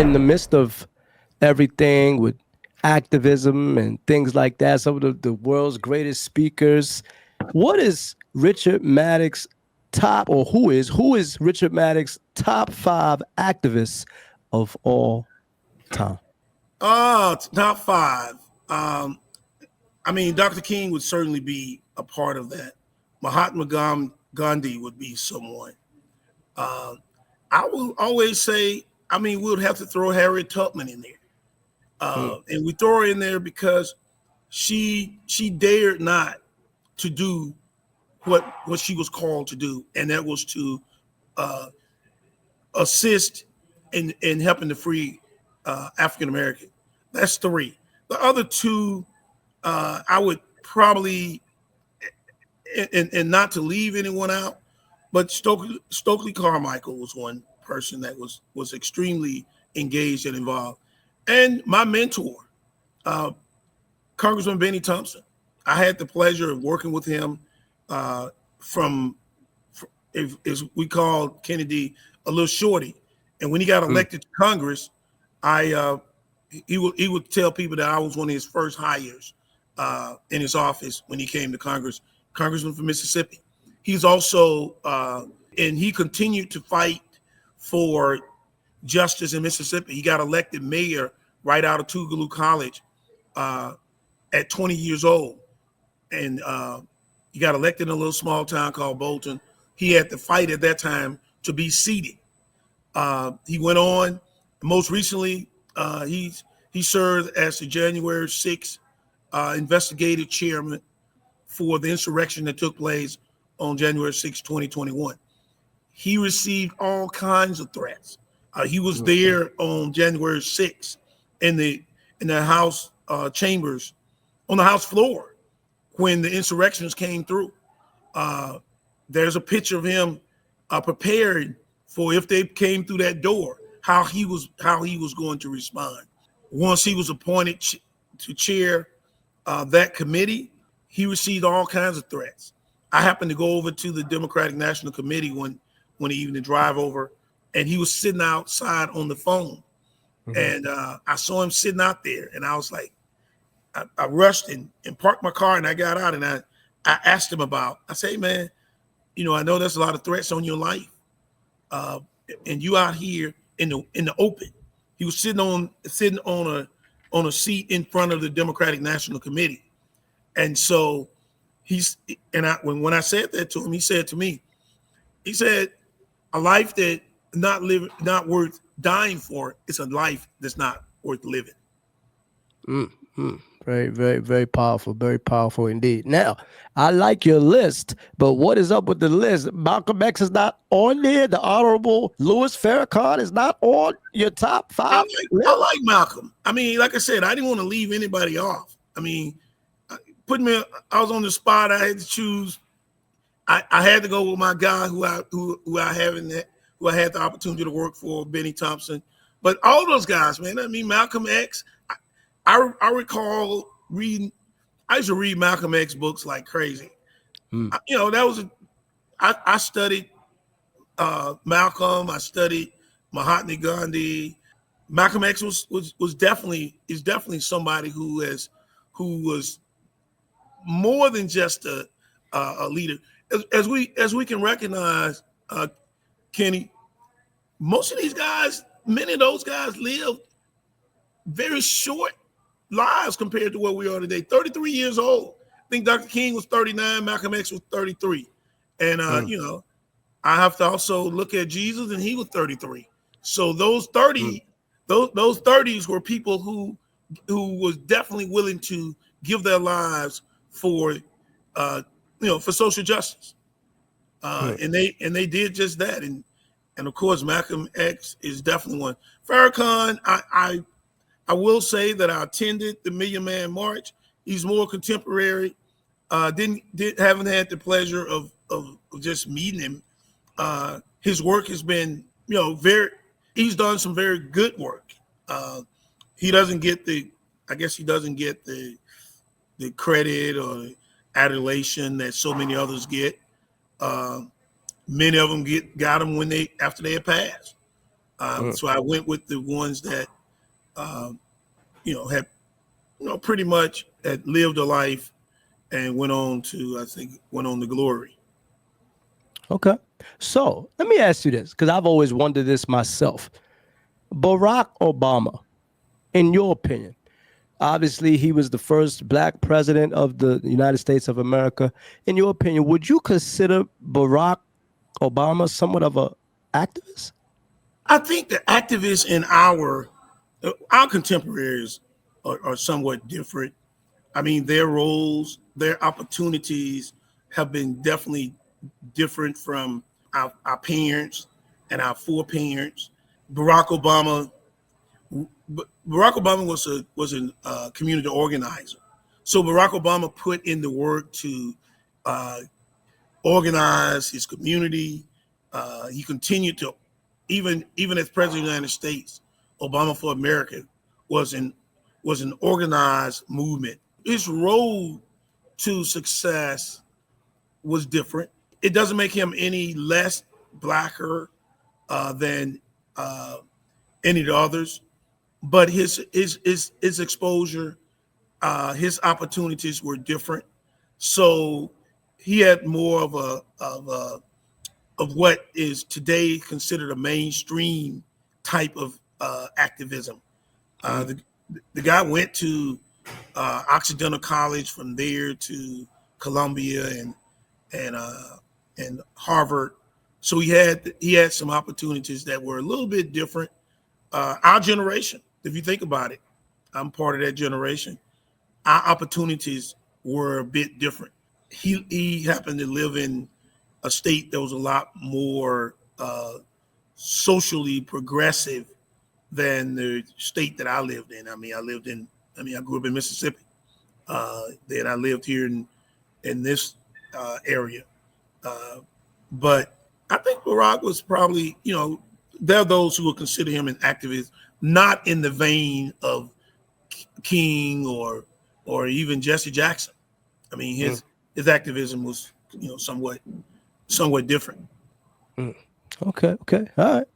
in the midst of everything with activism and things like that, some of the world's greatest speakers, what is Richard Mattox top, or who is Richard Mattox top five activists of all time? Top five. Um, I mean, Dr. King would certainly be a part of that. Gandhi would be someone. Uh, I will always say, I mean, we would have to throw Harriet Tubman in there. Mm, And we throw her in there because she dared not to do what she was called to do, and that was to uh, assist in helping to free African American. That's three. The other two, I would probably, and not to leave anyone out, but Stokely Carmichael was one person that was extremely engaged and involved, and my mentor, uh, Congressman Benny Thompson. I had the pleasure of working with him uh, from, as we called Kennedy, a little shorty. And when he got mm, elected to Congress, I he would tell people that I was one of his first hires in his office when he came to Congress, Congressman from Mississippi. He's also and he continued to fight for justice in Mississippi. He got elected mayor right out of Tougaloo College uh, at 20 years old, and he got elected in a little small town called Bolton. He had to fight at that time to be seated. He went on. Most recently, he served as the January 6th investigative chairman for the insurrection that took place on January 6, 2021. He received all kinds of threats. He was mm, there on January 6th in the House chambers, on the House floor, when the insurrections came through. Uh, there's a picture of him preparing for if they came through that door, how he was going to respond. Once he was appointed to chair that committee, he received all kinds of threats. I happened to go over to the Democratic National Committee one evening to drive over, and he was sitting outside on the phone, mhm. and I saw him sitting out there, and I was like, I rushed and parked my car, and I got out, and I asked him about. I say, hey, man, I know there's a lot of threats on your life, uh, and you out here in the open. He was sitting on a seat in front of the Democratic National Committee, and so he's and I when I said that to him, he said to me, he said, a life that not worth dying for is a life that's not worth living. Mm, mm. Very, very, very powerful indeed. Now, I like your list, but what is up with the list? Malcolm X is not on there. The Honorable Louis Farrakhan is not on your top I five like I list. like Malcolm. I mean, like I said, I didn't want to leave anybody off. I mean, put me. I was on the spot. I had to choose. I had to go with my guy who I had the opportunity to work for, Benny Thompson. But all those guys, man. I mean, Malcolm X. I recall reading. I used to read Malcolm X books like crazy. Mm, That was I studied Malcolm. I studied Mahatma Gandhi. Malcolm X was definitely is definitely somebody who was more than just a leader. As we can recognize, Kenny, most of these guys, many of those guys lived very short lives compared to where we are today. 33 years old. I think Dr. King was 39, Malcolm X was 33. And mm, I have to also look at Jesus, and he was 33. So mm, those 30s were people who was definitely willing to give their lives for for social justice. mm, And they did just that. And of course Malcolm X is definitely one. Farrakhan, I will say that I attended the Million Man March. He's more contemporary. Haven't had the pleasure of just meeting him. His work has been, very. He's done some very good work. Uh, he doesn't get the, I guess he doesn't get the credit or adulation that so many others get. Uh, Many of them got them after they had passed. Mm. So I went with the ones that, um, had, pretty much had lived a life and went on to, I think, went on to glory. Okay. So let me ask you this, because I've always wondered this myself. Barack Obama, in your opinion, obviously he was the first black president of the United States of America. In your opinion, would you consider Barack Obama somewhat of a activist? I think the activists in our contemporaries are somewhat different. I mean, their roles, their opportunities have been definitely different from our parents and our foreparents. Barack Obama, Barack Obama was a community organizer. So Barack Obama put in the work to uh, organize his community. He continued to, even as president of the United States, Obama for America was an was an organized movement. His road to success was different. It doesn't make him any less blacker than any of the others, but his exposure, his opportunities were different. So he had more of what is today considered a mainstream type of activism. Uh, Mm. the the guy went to Occidental College, from there to Columbia and Harvard. So he had some opportunities that were a little bit different. Our generation, if you think about it, I'm part of that generation. Our opportunities were a bit different. He happened to live in a state that was a lot more socially progressive than the state that I lived in. I grew up in Mississippi. Then I lived here in this area. Uh, but I think Barack was probably, there are those who will consider him an activist, not in the vein of King or even Jesse Jackson. I mean, Mm. his activism was, somewhat different. Mm. Okay. Okay. All right.